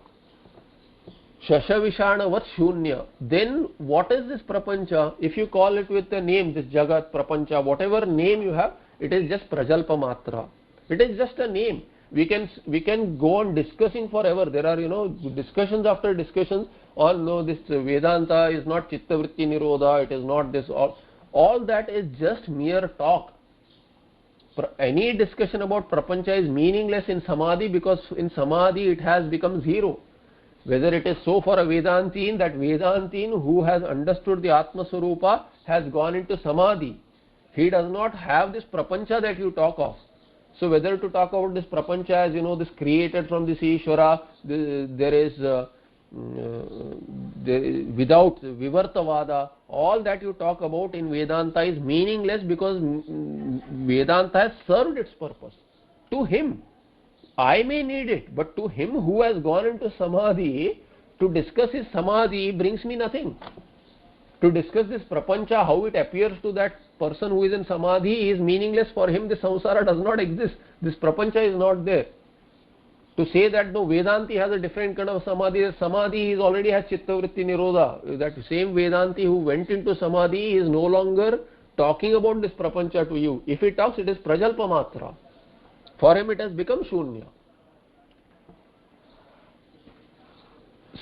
Shashavishanavat shunya. Then what is this prapancha? If you call it with the name, this jagat, prapancha, whatever name you have, it is just prajalpa matra. It is just a name. We can go on discussing forever. There are discussions after discussions on no, this Vedanta is not chitta vritti nirodha, it is not this. All that is just mere talk. Any discussion about prapancha is meaningless in samadhi, because in samadhi it has become zero. Whether it is so for a Vedantin, that Vedantin who has understood the Atma Swarupa has gone into samadhi. He does not have this prapancha that you talk of. So whether to talk about this prapancha as this created from this Ishvara, there is without Vivartavada, all that you talk about in Vedanta is meaningless, because Vedanta has served its purpose. To him, I may need it, but to him who has gone into samadhi, to discuss his samadhi brings me nothing. To discuss this prapancha, how it appears to that person who is in samadhi, is meaningless. For him the samsara does not exist. This prapancha is not there. To say that no, Vedanti has a different kind of samadhi, he already has chitta vritti nirodha. That same Vedanti who went into samadhi is no longer talking about this prapancha to you. If he talks, it is prajalpa matra. For him it has become shunya.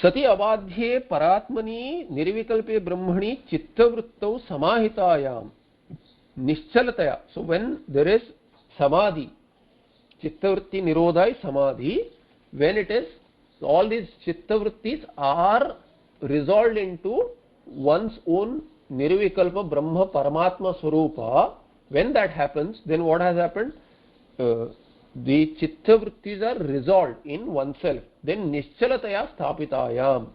Sati abadhye paratmani nirvikalpe brahmani chitta vrittau samahitayam nishchalataya. So when there is samadhi, chitta vritti nirodha is samadhi, when it is, all these chitta vrittis are resolved into one's own nirvikalpa brahma paramatma swarupa. When that happens, then what has happened? The chitta vrittis are resolved in oneself. Then nishchalataya sthapitayam.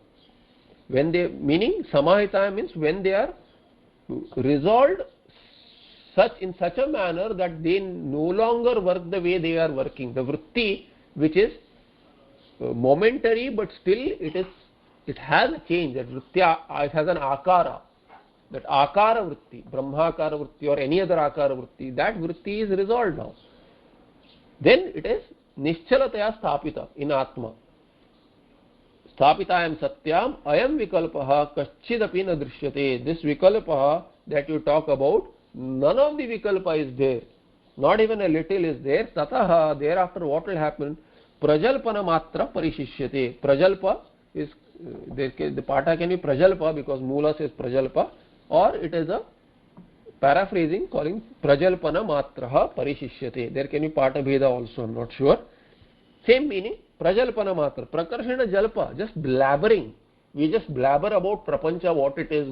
When they, meaning samahitayam means when they are resolved in such a manner that they no longer work the way they are working. The vritti, which is momentary, but still it it has a change, that vritti, it has an akara, that akara vritti, brahmakara vritti or any other akara vritti, that vritti is resolved now. Then it is nishchalataya sthapita in atma. Sthapitayam satyam ayam vikalpaha kachchidapi na drishyate. This vikalpaha that you talk about, none of the vikalpa is there, not even a little is there. Tataha, thereafter what will happen? Prajalpana matra parishishyate. Prajalpa is, the pata can be prajalpa because mula says prajalpa, or it is a paraphrasing calling prajalpana matraha parishishyate. There can be pata bheda also, I am not sure. Same meaning, prajalpana matra. Prakarshana jalpa, just blabbering. We just blabber about prapancha, what it is,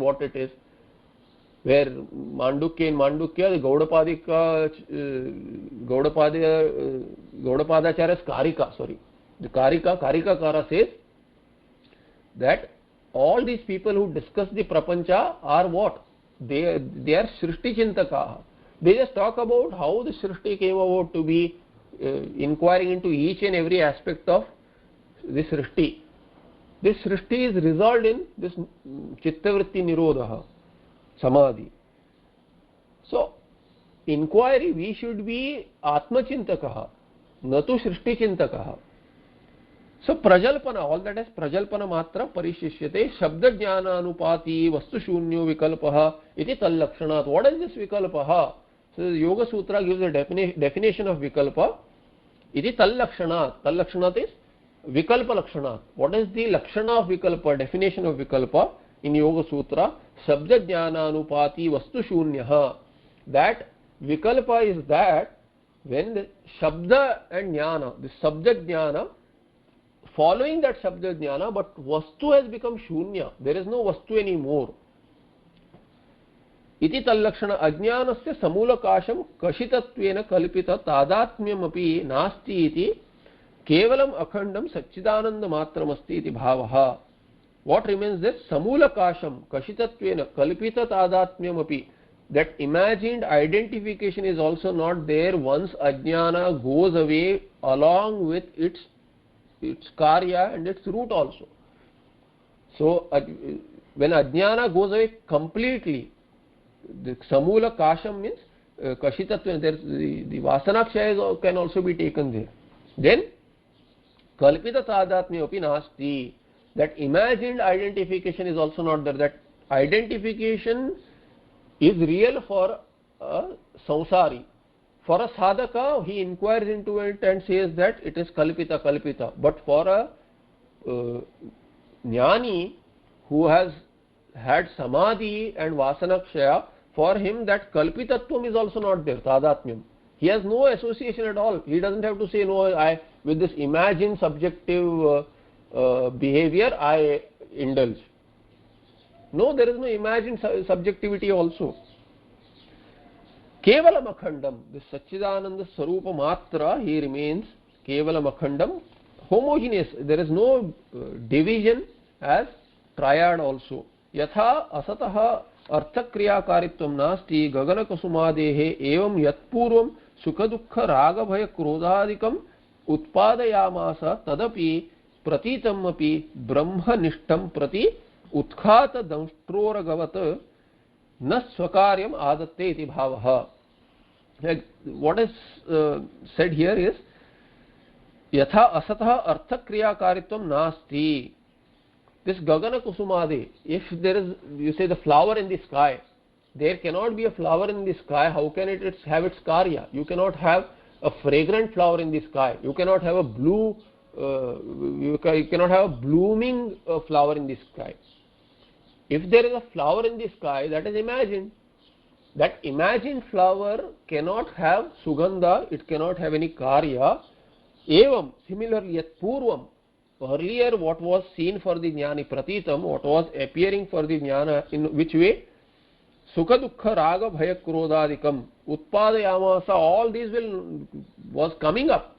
where Mandukya, in Mandukya, the Gaudapadacharya's Karika, the Karikakara says that all these people who discuss the prapancha are what? They are Srishti Chintakaha. They just talk about how the Srishti came about to be, inquiring into each and every aspect of this Srishti. This Srishti is resolved in this Chittavritti Nirodha, Samadhi. So, inquiry, we should be Atma Chintakaha, natu Srishti Chintakaha. So, Prajalpana, all that is Prajalpana matra parishishyate, Shabda Jnana Anupati, Vastu Shunyo Vikalpaha, iti Tallakshanat. What is this Vikalpaha? So, the Yoga Sutra gives a definition of Vikalpa. Iti Tallakshanat. Tallakshanat is Vikalpa Lakshanat. What is the Lakshana of Vikalpa, definition of Vikalpa in Yoga Sutra? Shabda Jnana Anupati, Vastu Shunyaha. That Vikalpa is that when the Shabda and Jnana, the subject Jnana, following that Shabda Jnana, but Vastu has become Shunya. There is no Vastu anymore. Iti tallakshana ajnanasya samulakasham kashitattvena kalpita tadatmyamapi nasti iti kevalam akhandam satchidananda matramasti iti bhavaha. What remains there? Samulakasham kashitattvena kalpita tadatmyamapi. That imagined identification is also not there once ajnana goes away along with its karya and its root also. So when ajnana goes away completely, the samula kasham means kashitatva, the vasanakshaya can also be taken there. Then kalpita tadatmya api nasti, that imagined identification is also not there. That identification is real for a samsari. For a sadhaka, he inquires into it and says that it is kalpita. But for a jnani who has had samadhi and vasanakshaya, for him that kalpitatvam is also not there, tadatmyam. He has no association at all. He doesn't have to say, no, with this imagined subjective behavior I indulge. No, there is no imagined subjectivity also. Kevalam akhandam, this Satchidananda Sarupa Matra, he remains Kevalam akhandam, homogeneous. There is no division as triad also. Yatha asataha arthakriyaakaritvam nasti gagana kasumadehe evam yatpurvam sukadukha ragabhaya krodhadikam utpadayamasa tadapi pratitam api brahmanishtam prati utkhata damshtroragavat na swakaryam adatte iti bhavaha. What is said here is yatha asataha arthakriyaakaritvam nasti. This gagana kusumade, if there is, you say the flower in the sky, there cannot be a flower in the sky. How can it have its karya? You cannot have a fragrant flower in the sky. You cannot have a blue, you cannot have a blooming flower in the sky. If there is a flower in the sky, that is imagined. That imagined flower cannot have sugandha, it cannot have any karya. Evam, similarly, yat purvam, earlier what was seen for the jnani pratitam, what was appearing for the jnana, in which way? Sukha dukkha raga bhaya krodhadikam utpadayamasa, all these was coming up.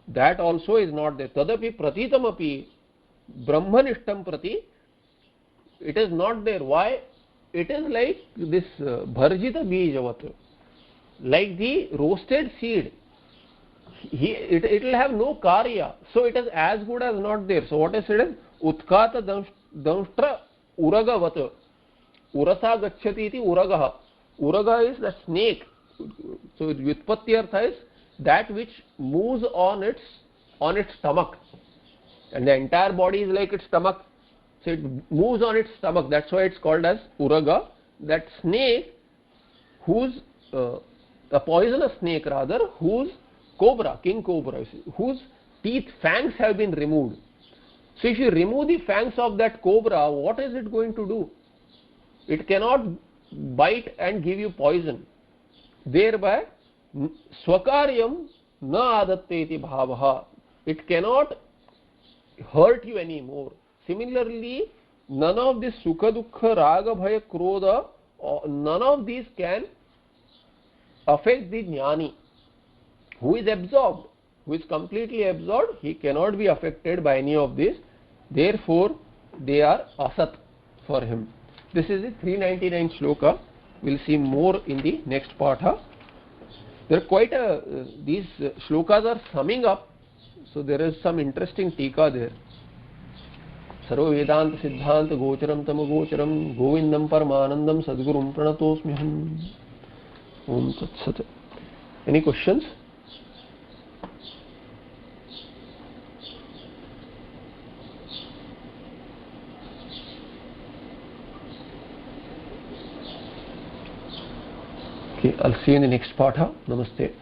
That also is not there. Tadapi pratitam api brahmanishtam prati, it is not there. Why? It is like this bharjita bijavat, like the roasted seed. It will have no karya, so it is as good as not there. So what is said is utkata दंष्ट्र uragavat. Urasa gacchati iti uragah. Uraga is the snake. So Vyutpatti artha is that which moves on its stomach, and the entire body is like its stomach, so it moves on its stomach. That's why it's called as uraga. That snake, whose a poisonous snake rather, whose cobra, king cobra, whose teeth, fangs have been removed. So if you remove the fangs of that cobra, what is it going to do? It cannot bite and give you poison. Thereby swakaryam na adatte iti bhavaha. It cannot hurt you anymore. Similarly, none of this sukha dukkha raga bhaya krodha, none of these can affect the jnani who is absorbed, who is completely absorbed. He cannot be affected by any of this. Therefore they are asat for him. This is the 399 shloka. We'll see more in the next partha. There are quite these shlokas are summing up, so there is some interesting tika there. Sarva Vedanta Siddhanta Gocharam Tamagocharam Govindam Paramanandam Sadgurum Pranatosmiham. Om Tat Sat. Any questions? Okay, I'll see you in the next partha. Namaste.